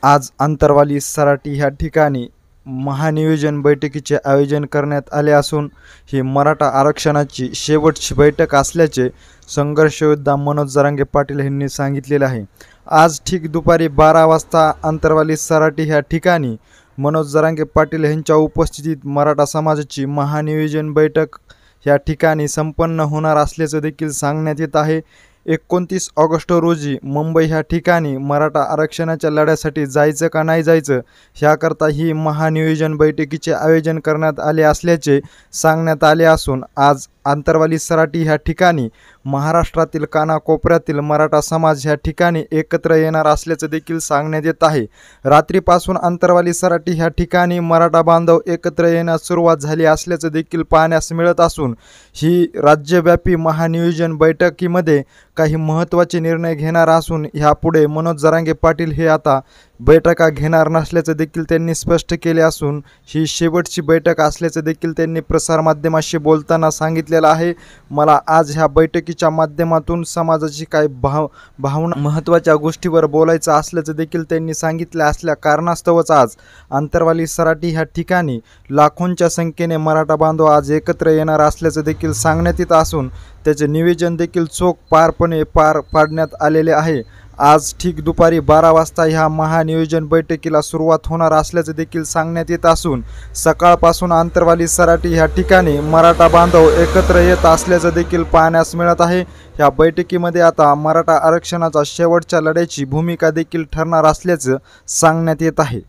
आज आंतरवाली सराटी ह्या ठिकाणी महानियोजन बैठकीचे आयोजन करण्यात आले असून ही मराठा आरक्षणाची शेवटची बैठक असल्याचे संघर्ष योद्धा मनोज जरांगे पाटील यांनी सांगितलेले आहे। आज ठीक दुपारी 12 वाजता आंतरवाली सराटी ह्या ठिकाणी मनोज जरांगे पाटील यांच्या उपस्थितीत मराठा समाजाची महानियोजन बैठक या ठिकाणी संपन्न होणार असल्याचे देखील सांगण्यात येत आहे। 29 ऑगस्ट रोजी मुंबई ह्या ठिकाणी मराठा आरक्षणाच्या लढ्यासाठी जायचं का नाही जायचं ह्याकरता ही महानियोजन बैठकीचे आयोजन करण्यात आले असल्याचे सांगण्यात आले असून आज आंतरवाली सराटी ह्या ठिकाणी महाराष्ट्रातील कानाकोपऱ्यातील मराठा समाज ह्या ठिकाणी एकत्र येणार असल्याचे देखील सांगण्यात येत आहे। रात्रीपासून आंतरवाली सराटी ह्या ठिकाणी मराठा बांधव एकत्र येण्यास सुरुवात झाली असल्याचे देखील पाहण्यास मिळत असून ही राज्यव्यापी महानियोजन बैठकीमध्ये काही महत्त्वाचे निर्णय घेणार असून ह्यापुढे मनोज जरांगे पाटील हे आता बैठका घेणार नसल्याचे देखील त्यांनी स्पष्ट केले असून ही शेवटची बैठक असल्याचे देखील त्यांनी प्रसारमाध्यमांशी बोलताना सांगितलेलं आहे। मला आज ह्या बैठकीच्या माध्यमातून समाजाची काही भावना महत्त्वाच्या गोष्टीवर बोलायचं असल्याचं देखील त्यांनी सांगितले असल्या कारणास्तवच आज आंतरवाली सराटी ह्या ठिकाणी लाखोंच्या संख्येने मराठा बांधव आज एकत्र येणार असल्याचं देखील सांगण्यात येत असून त्याचे नियोजन देखील चोख पार पाडण्यात आलेले आहे। आज ठीक दुपारी 12 वाजता ह्या महानियोजन बैठकीला सुरुवात होणार असल्याचे देखील सांगण्यात येत असून सकाळपासून आंतरवाली सराटी ह्या ठिकाणी मराठा बांधव एकत्र येत असल्याचे देखील पाहण्यास मिळत आहे। ह्या बैठकीमध्ये आता मराठा आरक्षणाचा शेवटच्या लढ्याची भूमिका देखील ठरणार असल्याचं सांगण्यात येत आहे।